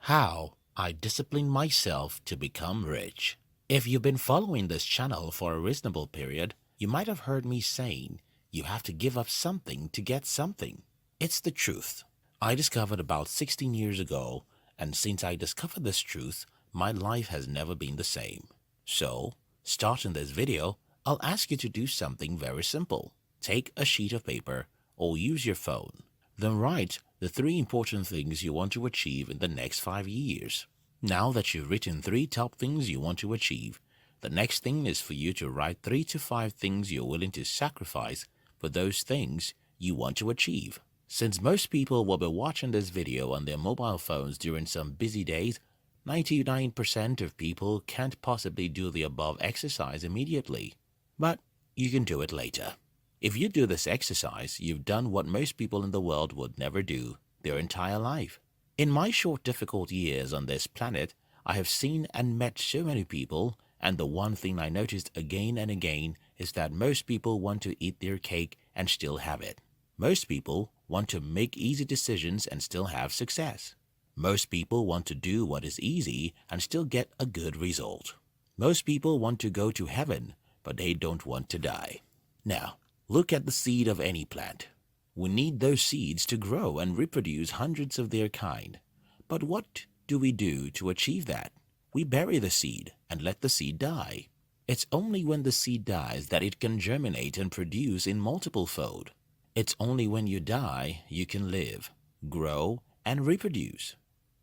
How I discipline myself to become rich. If you've been following this channel for a reasonable period, you might have heard me saying you have to give up something to get something. It's the truth. I discovered about 16 years ago, and since I discovered this truth, my life has never been the same. So, starting this video, I'll ask you to do something very simple. Take a sheet of paper or use your phone. Then write the 3 important things you want to achieve in the next 5 years. Now that you've written 3 top things you want to achieve, the next thing is for you to write 3 to 5 things you're willing to sacrifice for those things you want to achieve. Since most people will be watching this video on their mobile phones during some busy days, 99% of people can't possibly do the above exercise immediately. But you can do it later. If you do this exercise, you've done what most people in the world would never do their entire life. In my short difficult years on this planet, I have seen and met so many people, and the one thing I noticed again and again is that most people want to eat their cake and still have it. Most people want to make easy decisions and still have success. Most people want to do what is easy and still get a good result. Most people want to go to heaven, but they don't want to die. Now, look at the seed of any plant. We need those seeds to grow and reproduce hundreds of their kind. But what do we do to achieve that? We bury the seed and let the seed die. It's only when the seed dies that it can germinate and produce in multiple fold. It's only when you die you can live, grow, and reproduce.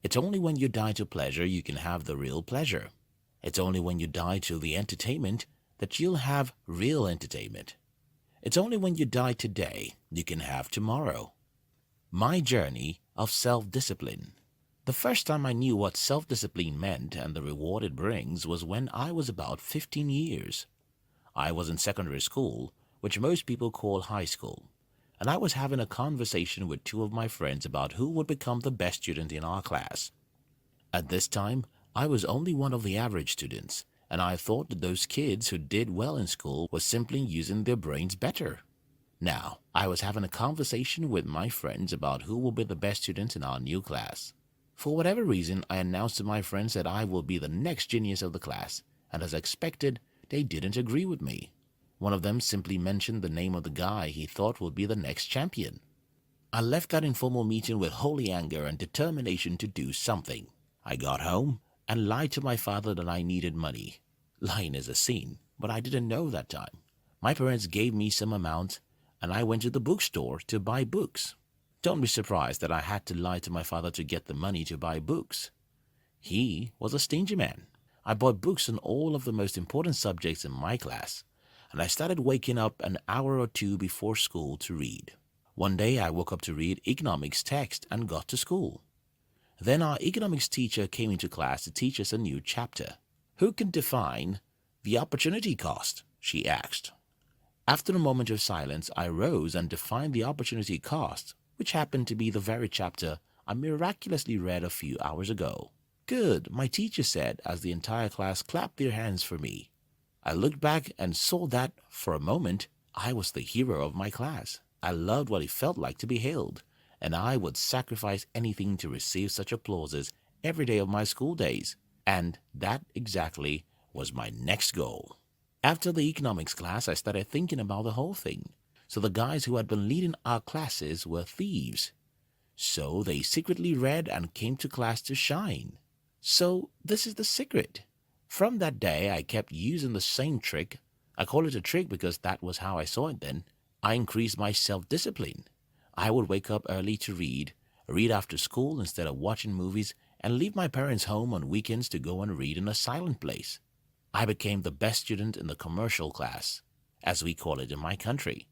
It's only when you die to pleasure you can have the real pleasure. It's only when you die to the entertainment that you'll have real entertainment. It's only when you die today you can have tomorrow. My journey of self-discipline. The first time I knew what self-discipline meant and the reward it brings was when I was about 15 years. I was in secondary school, which most people call high school, and I was having a conversation with 2 of my friends about who would become the best student in our class. At this time, I was only one of the average students, and I thought that those kids who did well in school were simply using their brains better. Now, I was having a conversation with my friends about who will be the best students in our new class. For whatever reason, I announced to my friends that I will be the next genius of the class, and as expected, they didn't agree with me. One of them simply mentioned the name of the guy he thought would be the next champion. I left that informal meeting with holy anger and determination to do something. I got home and lied to my father that I needed money. Lying is a sin, but I didn't know that time. My parents gave me some amount, and I went to the bookstore to buy books. Don't be surprised that I had to lie to my father to get the money to buy books. He was a stingy man. I bought books on all of the most important subjects in my class, and I started waking up an hour or 2 before school to read. One day I woke up to read economics text and got to school. Then our economics teacher came into class to teach us a new chapter. Who can define the opportunity cost? She asked. After a moment of silence, I rose and defined the opportunity cost, which happened to be the very chapter I miraculously read a few hours ago. Good, my teacher said as the entire class clapped their hands for me. I looked back and saw that, for a moment, I was the hero of my class. I loved what it felt like to be hailed, and I would sacrifice anything to receive such applauses every day of my school days. And that exactly was my next goal. After the economics class, I started thinking about the whole thing. So the guys who had been leading our classes were thieves. So they secretly read and came to class to shine. So this is the secret. From that day, I kept using the same trick. I call it a trick because that was how I saw it then. I increased my self-discipline. I would wake up early to read after school instead of watching movies, and leave my parents home on weekends to go and read in a silent place. I became the best student in the commercial class, as we call it in my country.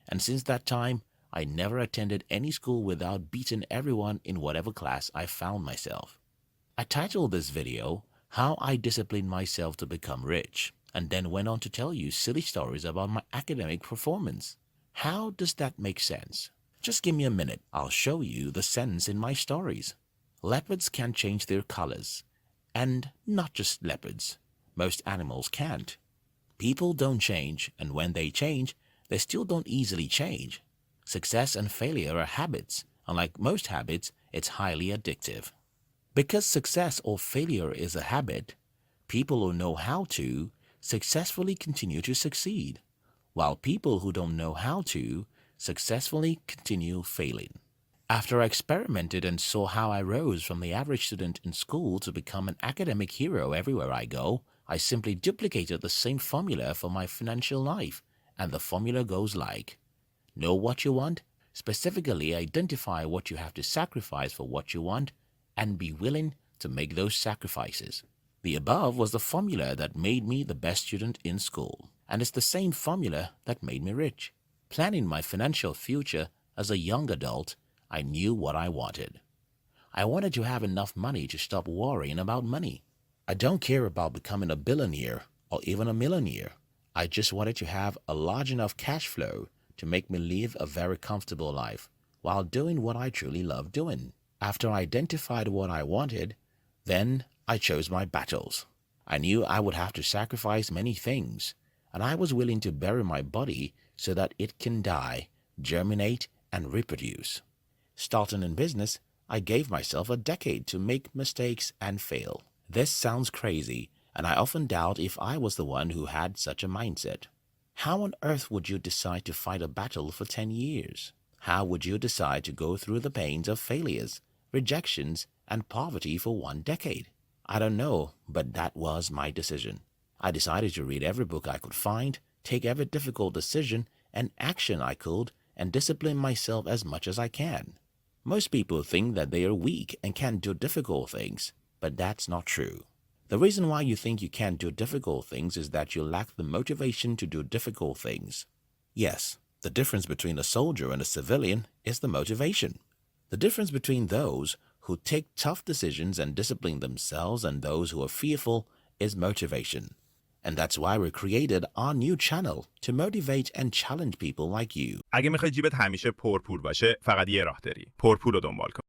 And since that time, I never attended any school without beating everyone in whatever class I found myself. I titled this video, How I Disciplined Myself to Become Rich, and then went on to tell you silly stories about my academic performance. How does that make sense? Just give me a minute, I'll show you the sense in my stories. Leopards can change their colors. And not just leopards. Most animals can't. People don't change, and when they change, they still don't easily change. Success and failure are habits, and like most habits, it's highly addictive. Because success or failure is a habit, people who know how to successfully continue to succeed, while people who don't know how to successfully continue failing. After I experimented and saw how I rose from the average student in school to become an academic hero everywhere I go, I simply duplicated the same formula for my financial life, and the formula goes like: know what you want, specifically identify what you have to sacrifice for what you want, and be willing to make those sacrifices. The above was the formula that made me the best student in school, and it's the same formula that made me rich. Planning my financial future as a young adult, I knew what I wanted. I wanted to have enough money to stop worrying about money. I don't care about becoming a billionaire or even a millionaire. I just wanted to have a large enough cash flow to make me live a very comfortable life while doing what I truly love doing. After I identified what I wanted, then I chose my battles. I knew I would have to sacrifice many things, and I was willing to bury my body so that it can die, germinate, and reproduce. Starting in business, I gave myself a decade to make mistakes and fail. This sounds crazy, and I often doubt if I was the one who had such a mindset. How on earth would you decide to fight a battle for 10 years? How would you decide to go through the pains of failures, rejections, and poverty for 1 decade? I don't know, but that was my decision. I decided to read every book I could find, take every difficult decision and action I could, and discipline myself as much as I can. Most people think that they are weak and can't do difficult things, but that's not true. The reason why you think you can't do difficult things is that you lack the motivation to do difficult things. Yes, the difference between a soldier and a civilian is the motivation. The difference between those who take tough decisions and discipline themselves and those who are fearful is motivation. And that's why we created our new channel to motivate and challenge people like you. اگه میخوای جیبت همیشه پرپول باشه، فقط یه راه داری. پرپول رو دنبال کن.